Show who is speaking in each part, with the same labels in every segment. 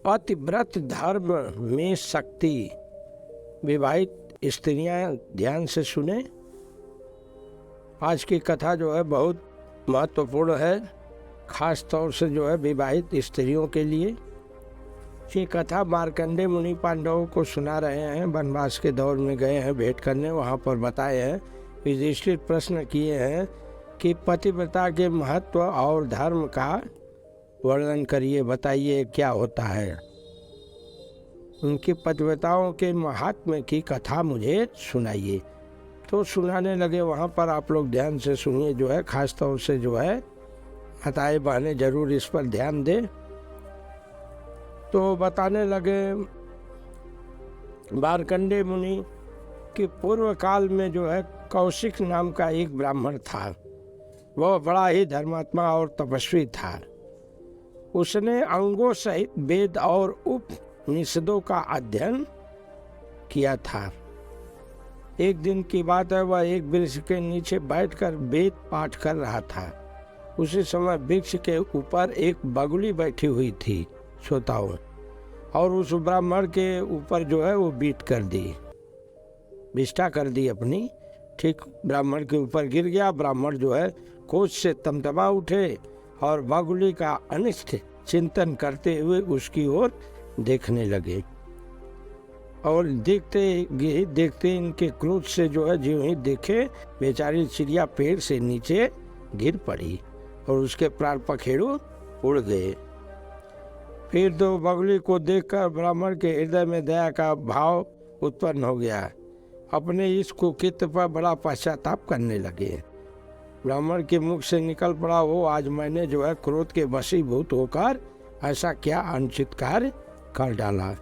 Speaker 1: पतिव्रत धर्म में शक्ति। विवाहित स्त्रियां ध्यान से सुने। आज की कथा जो है बहुत महत्वपूर्ण है, खास तौर से जो है विवाहित स्त्रियों के लिए। ये कथा मार्कंडेय मुनि पांडवों को सुना रहे हैं। वनवास के दौर में गए हैं भेंट करने, वहाँ पर बताए हैं। युधिष्ठिर प्रश्न किए हैं कि पतिव्रता के महत्व और धर्म का वर्णन करिए, बताइए क्या होता है। उनकी पतिव्रताओं के महात्म्य की कथा मुझे सुनाइए। तो सुनाने लगे। वहाँ पर आप लोग ध्यान से सुनिए, जो है खास तौर से जो है माताएं बहनें जरूर इस पर ध्यान दें। तो बताने लगे मार्कंडेय मुनि कि पूर्व काल में जो है कौशिक नाम का एक ब्राह्मण था। वह बड़ा ही धर्मात्मा और तपस्वी था। उसने अंगों सहित वेद और उपनिषदों का अध्ययन किया था। एक दिन की बात है, वह एक वृक्ष के नीचे बैठकर वेद पाठ कर रहा था। उसी समय वृक्ष के ऊपर एक बगुली बैठी हुई थी श्रोताओं, और उस ब्राह्मण के ऊपर जो है वो बीट कर दी, विष्ठा कर दी अपनी। ठीक ब्राह्मण के ऊपर गिर गया। ब्राह्मण जो है क्रोध से तमतमा उठे और बगुली का अनिष्ट चिंतन करते हुए उसकी ओर देखने लगे। और देखते इनके क्रोध से जो है ज्यों ही देखे बेचारी चिड़िया पेड़ से नीचे गिर पड़ी और उसके प्राण पखेरु उड़ गए। फिर तो बगुली को देखकर ब्राह्मण के हृदय में दया का भाव उत्पन्न हो गया। अपने इस कुकृत्य पर बड़ा पश्चाताप करने लगे। ब्राह्मण के मुख से निकल पड़ा, वो आज मैंने जो है क्रोध के वशीभूत होकर ऐसा क्या अनुचित कार्य कर डाला।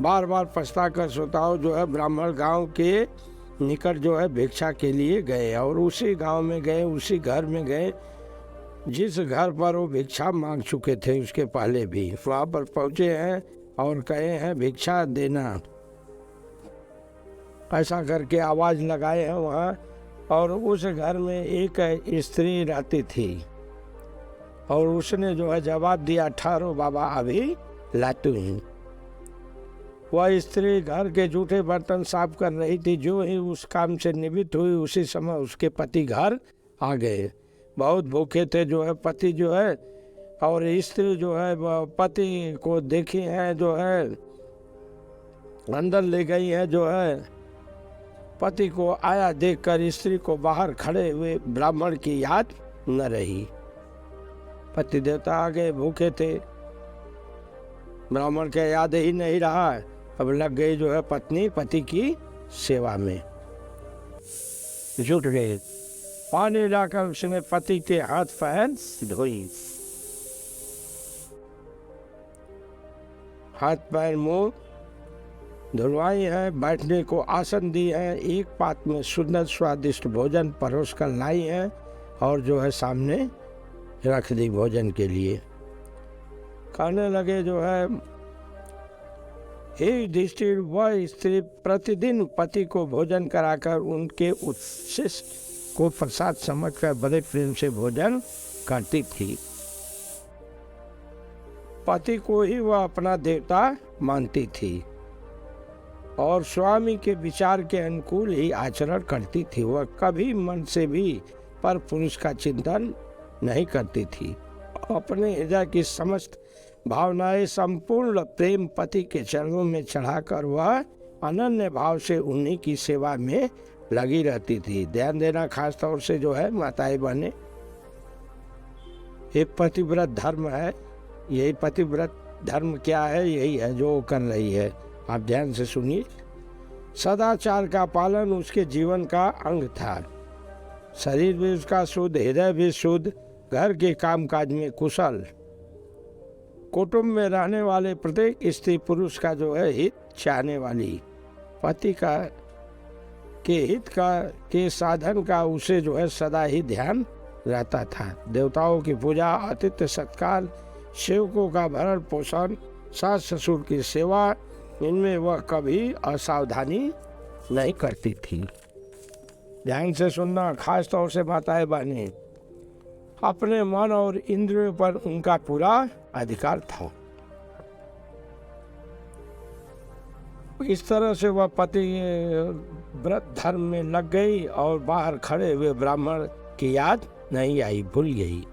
Speaker 1: बार बार पछता कर श्रोताओं जो है ब्राह्मण गांव के निकट जो है भिक्षा के लिए गए, और उसी गांव में गए, उसी घर में गए जिस घर पर वो भिक्षा मांग चुके थे उसके पहले भी। वहाँ पर पहुँचे हैं और कहे हैं भिक्षा देना, ऐसा करके आवाज़ लगाए हैं वहाँ। और उस घर में एक स्त्री रहती थी और उसने जो है जवाब दिया, ठहरो बाबा अभी लातू ही। वह स्त्री घर के जूठे बर्तन साफ कर रही थी। जो ही उस काम से निवृत्त हुई उसी समय उसके पति घर आ गए। बहुत भूखे थे जो है पति जो है, और स्त्री जो है पति को देखी है जो है अंदर ले गई है। जो है पति को आया देखकर स्त्री को बाहर खड़े हुए ब्राह्मण की याद न रही। पति देवता आ गए, भूखे थे, ब्राह्मण के याद ही नहीं रहा। अब लग गई जो है पत्नी पति की सेवा में, जुट गए। पानी लाकर उसने पति के हाथ पैर धोई, हाथ पैर मुंह धुलवाई है, बैठने को आसन दी है, एक पात में सुंदर स्वादिष्ट भोजन परोस कर लाई है और जो है सामने रख दी भोजन के लिए। कहने लगे जो है, हे युधिष्ठिर, वह स्त्री प्रतिदिन पति को भोजन कराकर उनके उच्छिष्ट को प्रसाद समझकर बड़े प्रेम से भोजन करती थी। पति को ही वह अपना देवता मानती थी और स्वामी के विचार के अनुकूल ही आचरण करती थी। वह कभी मन से भी पर पुरुष का चिंतन नहीं करती थी। अपने हृदय की समस्त भावनाएं संपूर्ण प्रेम पति के चरणों में चढ़ाकर वह अनन्य भाव से उन्हीं की सेवा में लगी रहती थी। ध्यान देना खास तौर से जो है माताएं बहनें, ये पतिव्रत धर्म है। यही पतिव्रत धर्म क्या है, यही है जो कर रही है। आप ध्यान से सुनिए। सदाचार का पालन उसके जीवन का अंग था। शरीर भी उसका शुद्ध, हृदय भी शुद्ध, घर के कामकाज में कुशल, कुटुंब में रहने वाले प्रत्येक स्त्री पुरुष का जो है हित चाहने वाली, पति का के हित का के साधन का उसे जो है सदा ही ध्यान रहता था। देवताओं की पूजा, आतिथ्य सत्कार, सेवकों का भरण पोषण, सास ससुर की सेवा, इनमें वह कभी असावधानी नहीं करती थी। ध्यान से सुनना, खास तौर से माताएं बहनें, अपने मन और इंद्रियों पर उनका पूरा अधिकार था। इस तरह से वह पति व्रत धर्म में लग गई और बाहर खड़े हुए ब्राह्मण की याद नहीं आई, भूल गई।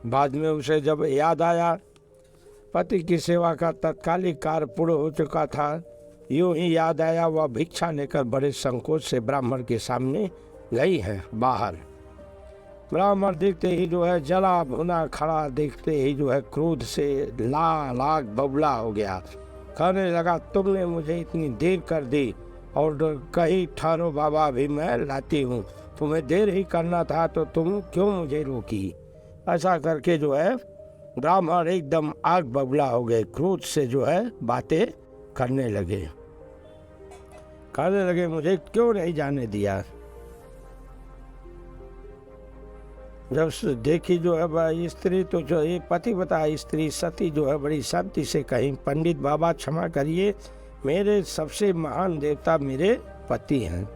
Speaker 1: बाद में उसे जब याद आया, पति की सेवा का तत्कालिक कार्य पूर्ण हो चुका था, यूं ही याद आया वह भिक्षा लेकर बड़े संकोच से ब्राह्मण के सामने गई है बाहर। ब्राह्मण देखते ही जो है जला भुना खड़ा देखते ही जो है क्रोध से लाल आग बबला हो गया। कहने लगा, तुमने मुझे इतनी देर कर दी और कहीं ठहरो बाबा, भी मैं लाती हूँ। तुम्हें देर ही करना था तो तुम क्यों मुझे रोकी? ऐसा करके जो है ब्राह्मण एकदम आग बबला हो गए, क्रोध से जो है बातें करने लगे। कहने लगे, मुझे क्यों नहीं जाने दिया? जब देखी जो है भाई स्त्री, तो जो ये पति बता स्त्री सती जो है बड़ी शांति से कहीं, पंडित बाबा क्षमा करिए, मेरे सबसे महान देवता मेरे पति हैं।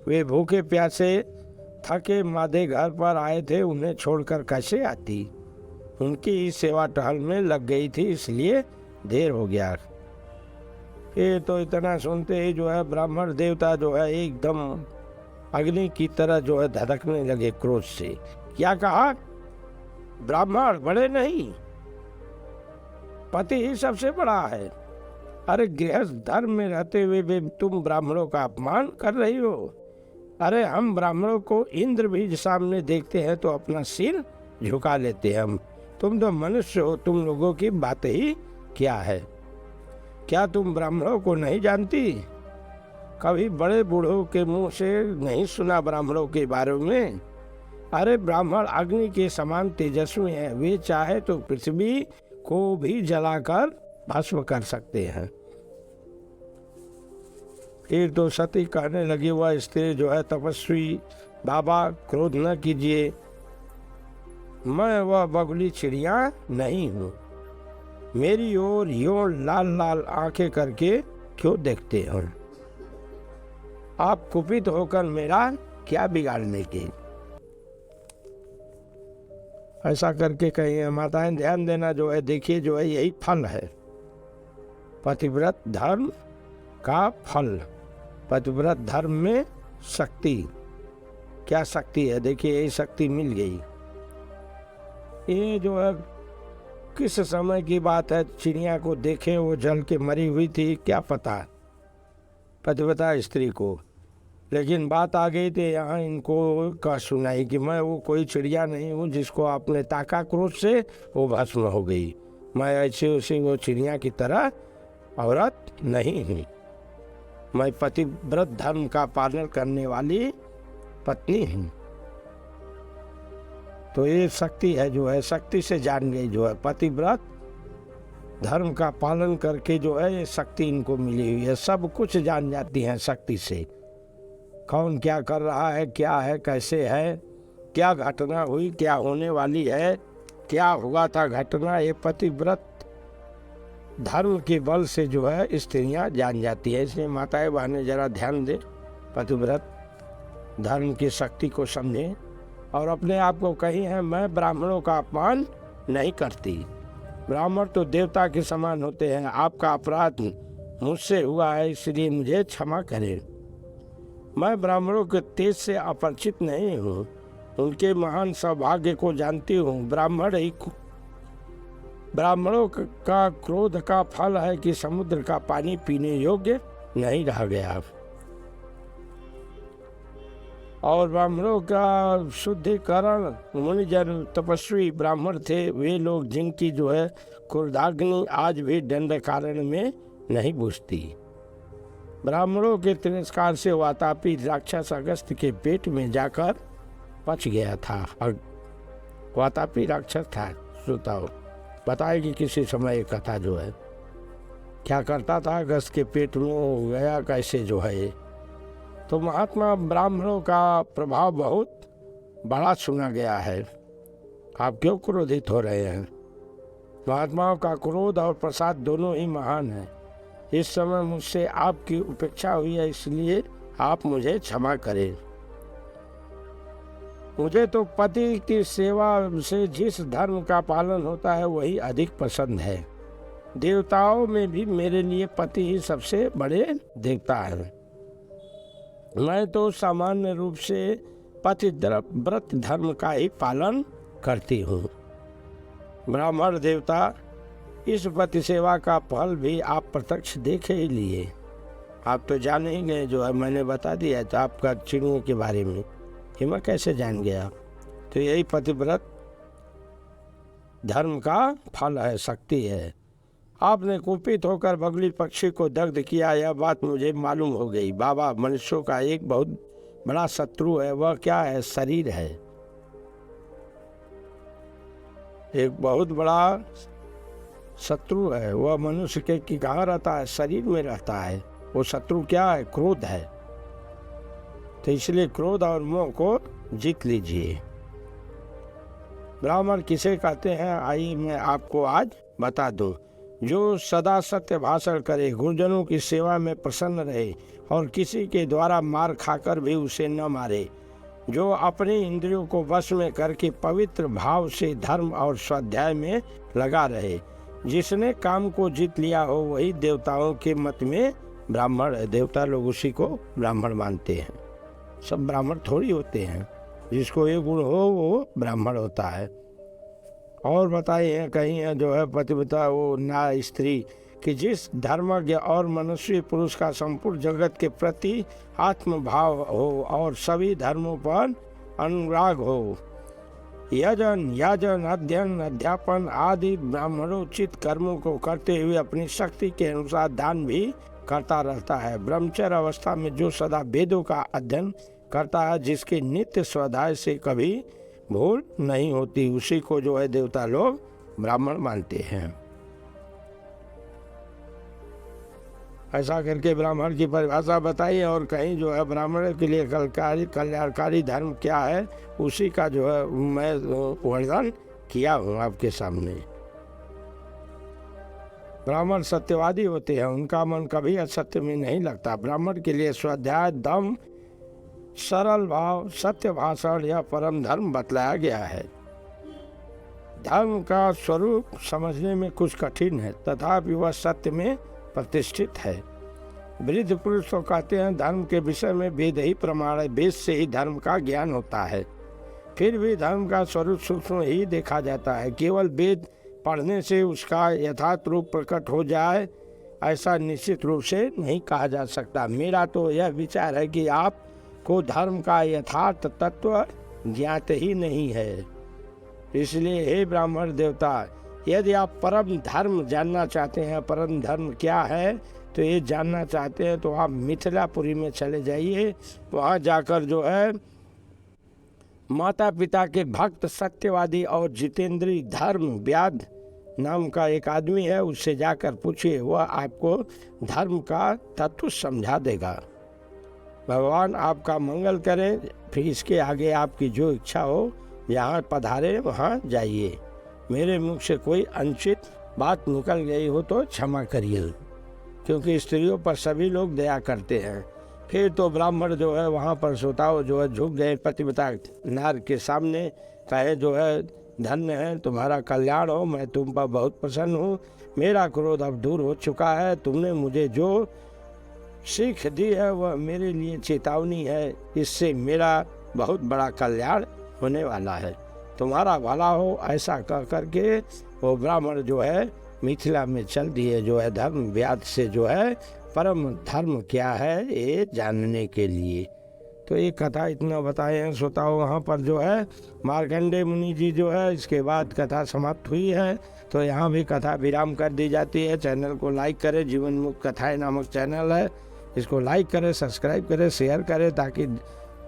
Speaker 1: वे भूखे प्यासे थके मादे घर पर आए थे, उन्हें छोड़कर कैसे आती? उनकी सेवा टहल में लग गई थी, इसलिए देर हो गया। ये तो इतना सुनते ही जो है ब्राह्मण देवता जो है एकदम अग्नि की तरह जो है धड़कने लगे क्रोध से। क्या कहा? ब्राह्मण बड़े नहीं, पति ही सबसे बड़ा है। अरे गृहस्थ धर्म में रहते हुए भी तुम ब्राह्मणों का अपमान कर रही हो। अरे हम ब्राह्मणों को इंद्र भी सामने देखते हैं तो अपना सिर झुका लेते हैं हम। तुम तो मनुष्य हो, तुम लोगों की बात ही क्या है? क्या तुम ब्राह्मणों को नहीं जानती? कभी बड़े बूढ़ों के मुंह से नहीं सुना ब्राह्मणों के बारे में? अरे ब्राह्मण अग्नि के समान तेजस्वी हैं, वे चाहे तो पृथ्वी को भी जलाकर भस्म कर सकते हैं। फिर तो सती कहने लगी, वह स्त्री जो है तपस्वी बाबा क्रोध न कीजिए, मैं वह बगुली चिड़िया नहीं हूँ। मेरी ओर यूं लाल लाल आंखें करके क्यों देखते हैं? आप कुपित होकर मेरा क्या बिगाड़ने के? ऐसा करके कहीं माताएं ध्यान देना जो है, देखिए जो है यही फल है पतिव्रत धर्म का फल। पतिव्रत धर्म में शक्ति, क्या शक्ति है? देखिए यही शक्ति मिल गई। ये जो है किस समय की बात है, चिड़िया को देखे वो जल के मरी हुई थी, क्या पता पतिव्रता स्त्री को। लेकिन बात आ गई थी यहाँ इनको कह सुनाई कि मैं वो कोई चिड़िया नहीं हूँ जिसको आपने ताका क्रोध से वो भस्म हो गई। मैं ऐसे उसे वो चिड़िया की तरह औरत नहीं हूँ। मैं पतिव्रत धर्म का पालन करने वाली पत्नी हूँ। तो ये शक्ति है जो है, शक्ति से जान गई जो है, पतिव्रत धर्म का पालन करके जो है ये शक्ति इनको मिली हुई है। सब कुछ जान जाती हैं शक्ति से, कौन क्या कर रहा है, क्या है, कैसे है, क्या घटना हुई, क्या होने वाली है, क्या हुआ था घटना, ये पतिव्रत धर्म के बल से जो है स्त्रियां जान जाती है। इसलिए माताएं बहनें जरा ध्यान दें, पतिव्रत धर्म की शक्ति को समझें और अपने आप को कहीं है, मैं ब्राह्मणों का अपमान नहीं करती। ब्राह्मण तो देवता के समान होते हैं। आपका अपराध मुझसे हुआ है, इसलिए मुझे क्षमा करें। मैं ब्राह्मणों के तेज से अपरिचित नहीं हूँ, उनके महान सौभाग्य को जानती हूँ। ब्राह्मणों का क्रोध का फल है कि समुद्र का पानी पीने योग्य नहीं रह गया। और ब्राह्मणों का शुद्धिकरण, मुनिजन तपस्वी ब्राह्मण थे, वे लोग जिनकी जो है क्रोधाग्नि आज भी दंडकारण्य में नहीं बुझती। ब्राह्मणों के तिरस्कार से वातापी राक्षस अगस्त के पेट में जाकर पच गया था। वातापी राक्षस था, श्रोताओ बताएगी किसी समय एक कथा जो है, क्या करता था अगस्त के पेट में गया कैसे जो है। तो महात्मा ब्राह्मणों का प्रभाव बहुत बड़ा सुना गया है। आप क्यों क्रोधित हो रहे हैं? महात्माओं का क्रोध और प्रसाद दोनों ही महान है। इस समय मुझसे आपकी उपेक्षा हुई है, इसलिए आप मुझे क्षमा करें। मुझे तो पति की सेवा से जिस धर्म का पालन होता है वही अधिक पसंद है। देवताओं में भी मेरे लिए पति ही सबसे बड़े देवता हैं। मैं तो सामान्य रूप से पतिव्रत धर्म का ही पालन करती हूँ। ब्राह्मण देवता, इस पति सेवा का फल भी आप प्रत्यक्ष देखे ही लिए। आप तो जान ही गए, जो है मैंने बता दिया है। तो आपका चिड़ियों के बारे में कि मैं कैसे जान गया। तो यही पतिव्रत धर्म का फल है, शक्ति है। आपने कुपित होकर बगली पक्षी को दग्ध किया, यह बात मुझे मालूम हो गई। बाबा, मनुष्यों का एक बहुत बड़ा शत्रु है। वह क्या है? शरीर है। एक बहुत बड़ा शत्रु है। वह मनुष्य के कहाँ रहता है? शरीर में रहता है। वो शत्रु क्या है? क्रोध है। तो इसलिए क्रोध और मोह को जीत लीजिए। ब्राह्मण किसे कहते हैं? आइए मैं आपको आज बता दूं। जो सदा सत्य भाषण करे, गुरुजनों की सेवा में प्रसन्न रहे और किसी के द्वारा मार खाकर भी उसे न मारे, जो अपनी इंद्रियों को वश में करके पवित्र भाव से धर्म और स्वाध्याय में लगा रहे, जिसने काम को जीत लिया हो, वही देवताओं के मत में ब्राह्मण है। देवता लोग उसी को ब्राह्मण मानते हैं। सब ब्राह्मण थोड़ी होते हैं। जिसको ये गुण हो वो ब्राह्मण होता है। और बताइए, कहीं है जो है पतिव्रता वो ना स्त्री कि जिस धर्मज्ञ और मनुष्य पुरुष का संपूर्ण जगत के प्रति आत्मभाव हो और सभी धर्मों पर अनुराग हो, यजन, याजन, अध्ययन, अध्यापन आदि ब्राह्मणोचित कर्मों को करते हुए अपनी शक्ति के अनुसार दान भी करता रहता है। ब्रह्मचर्य अवस्था में जो सदा वेदों का अध्ययन करता है, जिसके नित्य स्वाध्याय से कभी भूल नहीं होती, उसी को जो है देवता लोग ब्राह्मण मानते हैं। ऐसा करके ब्राह्मण की परिभाषा बताइए। और कहीं जो है ब्राह्मण के लिए कल्याणकारी धर्म क्या है, उसी का जो है मैं वर्णन किया हूँ आपके सामने। ब्राह्मण सत्यवादी होते हैं। उनका मन कभी असत्य में नहीं लगता। ब्राह्मण के लिए स्वाध्याय, दम, सरल भाव, सत्य भाषण या परम धर्म बतलाया गया है। धर्म का स्वरूप समझने में कुछ कठिन है, तथापि वह सत्य में प्रतिष्ठित है। वृद्ध पुरुष तो कहते हैं धर्म के विषय में वेद ही प्रमाण है, वेद से ही धर्म का ज्ञान होता है। फिर भी धर्म का स्वरूप सूक्ष्म ही देखा जाता है। केवल वेद पढ़ने से उसका यथार्थ रूप प्रकट हो जाए, ऐसा निश्चित रूप से नहीं कहा जा सकता। मेरा तो यह विचार है कि आप को धर्म का यथार्थ तत्व ज्ञात ही नहीं है। इसलिए हे ब्राह्मण देवता, यदि आप परम धर्म जानना चाहते हैं, परम धर्म क्या है तो ये जानना चाहते हैं, तो आप मिथिलापुरी में चले जाइए। वहाँ जाकर जो है माता पिता के भक्त, सत्यवादी और जितेंद्रीय धर्म व्याध नाम का एक आदमी है, उससे जाकर पूछिए, वह आपको धर्म का तत्व समझा देगा। भगवान आपका मंगल करें। फिर इसके आगे आपकी जो इच्छा हो, जहाँ पधारे वहाँ जाइए। मेरे मुख से कोई अनुचित बात निकल गई हो तो क्षमा करिए, क्योंकि स्त्रियों पर सभी लोग दया करते हैं। फिर तो ब्राह्मण जो है वहाँ पर श्रोताओं जो है झुक गए पतिव्रता नार के सामने, कहे जो है धन्य है, तुम्हारा कल्याण हो, मैं तुम पर बहुत प्रसन्न हूँ। मेरा क्रोध अब दूर हो चुका है। तुमने मुझे जो सीख दी है वह मेरे लिए चेतावनी है। इससे मेरा बहुत बड़ा कल्याण होने वाला है। तुम्हारा भला हो, ऐसा कह करके वो ब्राह्मण जो है मिथिला में चल दिए, जो है धर्म व्याध से जो है परम धर्म क्या है ये जानने के लिए। तो ये कथा इतना बताए हैं श्रोताओं। वहाँ पर जो है मार्कंडेय मुनि जी जो है, इसके बाद कथा समाप्त हुई है। तो यहाँ भी कथा विराम कर दी जाती है। चैनल को लाइक करें। जीवन मुक्त कथाएं नामक चैनल है, इसको लाइक करें, सब्सक्राइब करें, शेयर करें, ताकि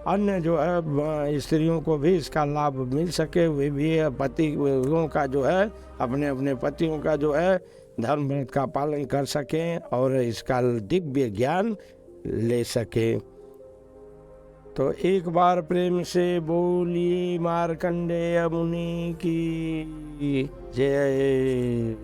Speaker 1: अन्य जो है स्त्रियों को भी इसका लाभ मिल सके। वे भी पतियों का जो है अपने अपने पतियों का जो है धर्म व्रत का पालन कर सकें और इसका दिव्य ज्ञान ले सकें। तो एक बार प्रेम से बोलिए मार्कंडेय मुनि की जय।